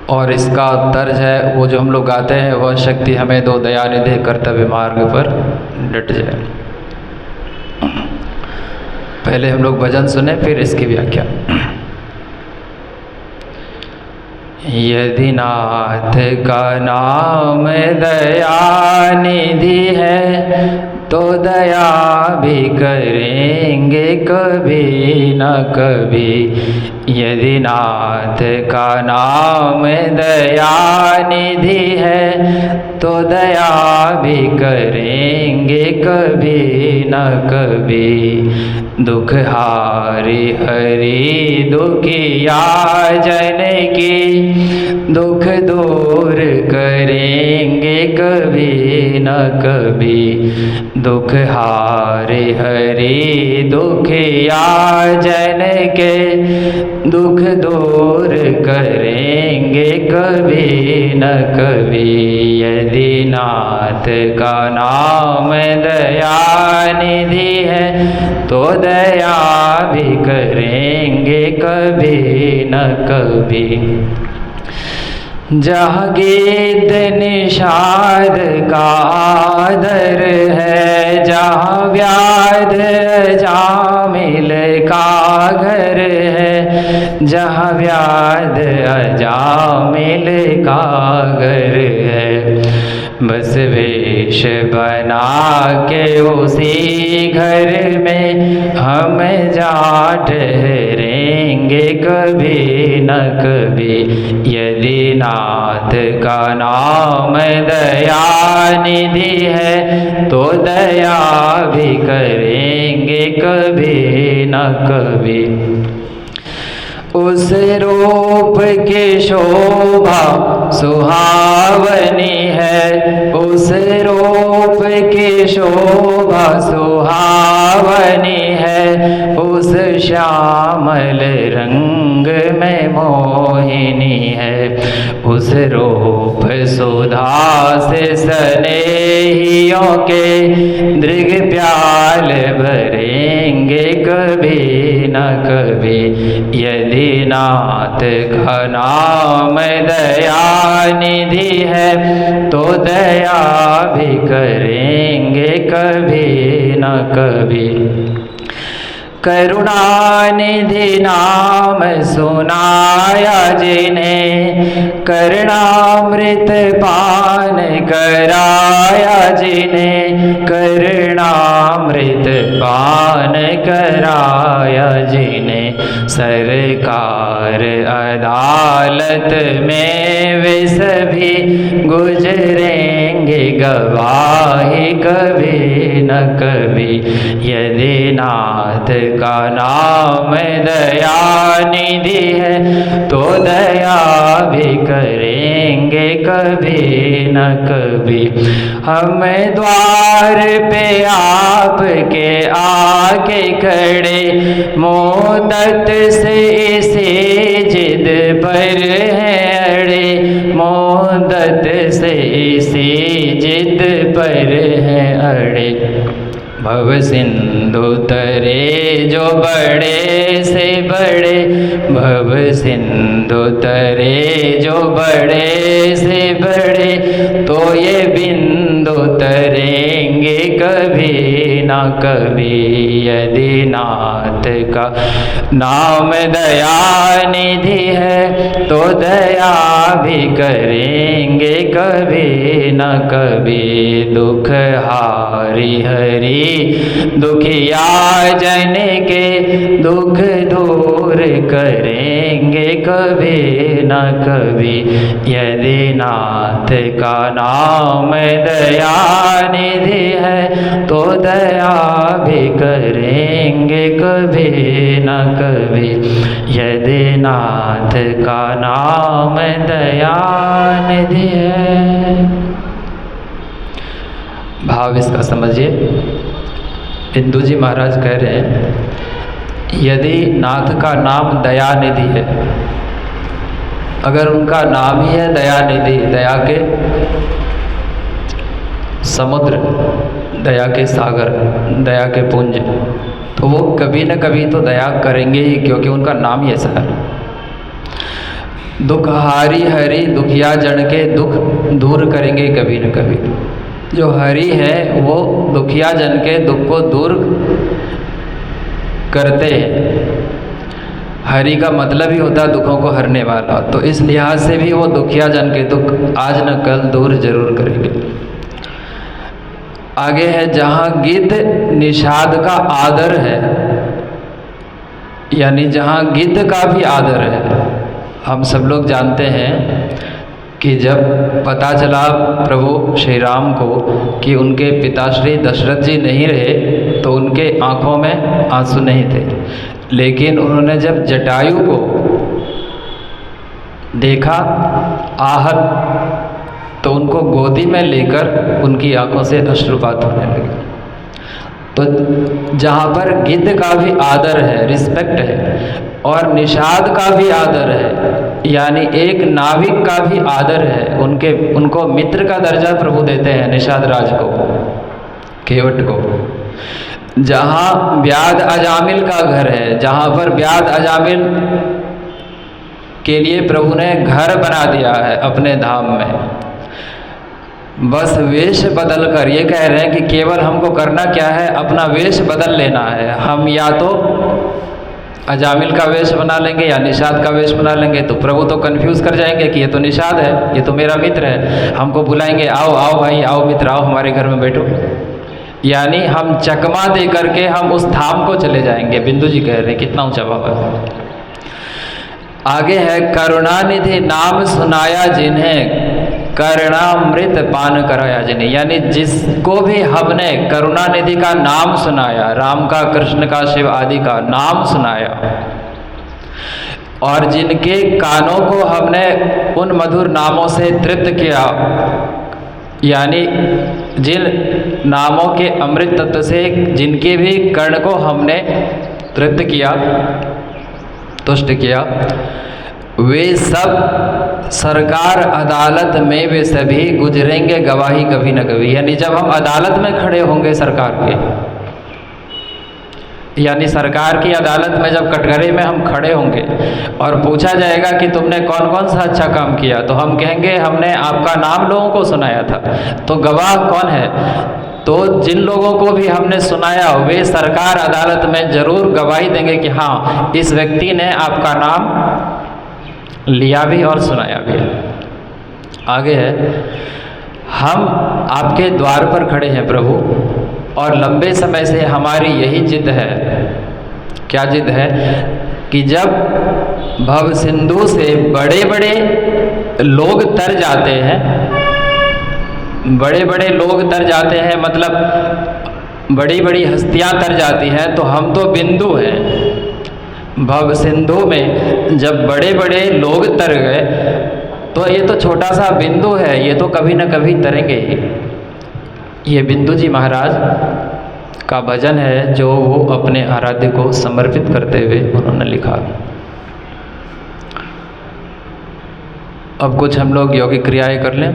और इसका तर्ज है वो जो हम लोग गाते हैं, वह शक्ति हमें दो दयानिधि कर्तव्य मार्ग पर डट जाए। पहले हम लोग भजन सुने फिर इसकी व्याख्या। यदि नाथ का नाम दयानिधि है तो दया भी करेंगे कभी न कभी। यदि नाथ का नाम दयानिधि है तो दया भी करेंगे कभी न कभी। दुख हारी हरि दुखिया जन की दुख दूर करेंगे कभी न कभी। दुख हारे हरि दुखिया जन के दुख दूर करेंगे कभी न कभी। यदि नाथ का नाम दयानिधि है तो दया भी करेंगे कभी न कभी। जहाँ गीत निषाद का आदर है, जहाँ व्याध अजामिल का घर है, जहाँ व्याध अजामिल का घर है, बस वेश बना के उसी घर में हम जा ठहरेंगे कभी न कभी। यदि नाथ का नाम दयानिधि है तो दया भी करेंगे कभी न कभी। उस रूप की शोभा सुहावनी है, उस रूप की शोभा सुहावनी है, उस श्यामल रंग में मोहिनी है। उस रूप सुधा से स्नेहियों के दृग प्याल भरेंगे कभी न कभी। यदि नाथ का नाम दयानिधि है तो दया भी करेंगे कभी न कभी। करुणानिधि नाम सुनाया जिन्हें, करुणामृत पान कराया जिन्हें, करुणामृत पान कराया जिन्हें। सरकार अदालत में वे सभी गुजरेंगे गवाही कभी न कभी। यदि नाथ का नाम दयानिधि है तो दया भी करेंगे कभी न कभी। हम द्वार पे आपके आके खड़े, मोदत से इसी जिद पर हैं अड़े, मोदत से इसी जिद पर हैं अड़े। भव सिंधु तरे जो बड़े से बड़े, भव सिंधु तरे जो बड़े से बड़े, तो ये बिंदु तरेंगे कभी ना कभी। यदि नाथ का नाम दयानिधि है तो दया भी करेंगे कभी न कभी। दुख हारी हरि दुखिया जन के दुख दूर करेंगे कभी न कभी। यदि नाथ का नाम दयानिधि है तो दया भी करेंगे कभी न कभी। यदि नाथ का नाम दयानिधि है। भाव इसका समझिए। इंदु जी महाराज कह रहे हैं यदि नाथ का नाम दयानिधि है, अगर उनका नाम ही है दयानिधि, दया के समुद्र, दया के सागर, दया के पुंज, तो वो कभी न कभी तो दया करेंगे ही, क्योंकि उनका नाम ही ऐसा है। दुख हारी हरि दुखिया जन के दुख दूर करेंगे कभी न कभी। जो हरि है वो दुखिया जन के दुख को दूर करते हैं। हरि का मतलब ही होता है दुखों को हरने वाला, तो इस लिहाज से भी वो दुखिया जन के दुख आज न कल दूर जरूर करेंगे। आगे है, जहाँ गिद्ध निषाद का आदर है, यानी जहाँ गिद्ध का भी आदर है। हम सब लोग जानते हैं कि जब पता चला प्रभु श्री राम को कि उनके पिताश्री दशरथ जी नहीं रहे, तो उनके आँखों में आंसू नहीं थे, लेकिन उन्होंने जब जटायु को देखा आहत, तो उनको गोदी में लेकर उनकी आंखों से अश्रुपात होने लगे। तो जहाँ पर गिद्ध का भी आदर है, रिस्पेक्ट है, और निषाद का भी आदर है, यानी एक नाविक का भी आदर है, उनको मित्र का दर्जा प्रभु देते हैं निषाद राज को, केवट को। जहाँ व्याध अजामिल का घर है, जहाँ पर व्याध अजामिल के लिए प्रभु ने घर बना दिया है अपने धाम में, बस वेश बदल कर ये कह रहे हैं कि केवल हमको करना क्या है, अपना वेश बदल लेना है। हम या तो अजामिल का वेश बना लेंगे या निषाद का वेश बना लेंगे, तो प्रभु तो कंफ्यूज कर जाएंगे कि ये तो निषाद है, ये तो मेरा मित्र है। हमको बुलाएंगे, आओ आओ भाई, आओ मित्र, आओ हमारे घर में बैठो, यानी हम चकमा दे करके हम उस धाम को चले जाएंगे। बिंदु जी कह रहे हैं, कितना ऊंचा भाव है। आगे है, करुणानिधि नाम सुनाया जिन्हें करुणामृत पान कराया जिन्हें, यानी जिसको भी हमने करुणानिधि का नाम सुनाया, राम का, कृष्ण का, शिव आदि का नाम सुनाया, और जिनके कानों को हमने उन मधुर नामों से तृप्त किया, यानी जिन नामों के अमृत तत्व से जिनके भी कर्ण को हमने तृप्त किया, तुष्ट किया, वे सब सरकार अदालत में वे सभी गुजरेंगे गवाही कभी न कभी। यानी जब हम अदालत में खड़े होंगे सरकार के, यानी सरकार की अदालत में जब कटघरे में हम खड़े होंगे और पूछा जाएगा कि तुमने कौन कौन सा अच्छा काम किया, तो हम कहेंगे हमने आपका नाम लोगों को सुनाया था। तो गवाह कौन है? तो जिन लोगों को भी हमने सुनाया वे सरकार अदालत में जरूर गवाही देंगे कि हाँ, इस व्यक्ति ने आपका नाम लिया भी और सुनाया भी। आगे है, हम आपके द्वार पर खड़े हैं प्रभु, और लंबे समय से हमारी यही जिद है। क्या जिद है? कि जब भव सिंधु से बड़े बड़े लोग तर जाते हैं, बड़े बड़े लोग तर जाते हैं, मतलब बड़ी बड़ी हस्तियां तर जाती हैं, तो हम तो बिंदु हैं। भव सिंधु में जब बड़े बड़े लोग तर गए, तो ये तो छोटा सा बिंदु है, ये तो कभी न कभी तरेंगे ही। ये बिंदु जी महाराज का भजन है जो वो अपने आराध्य को समर्पित करते हुए उन्होंने लिखा। अब कुछ हम लोग योगिक क्रियाएं कर लें।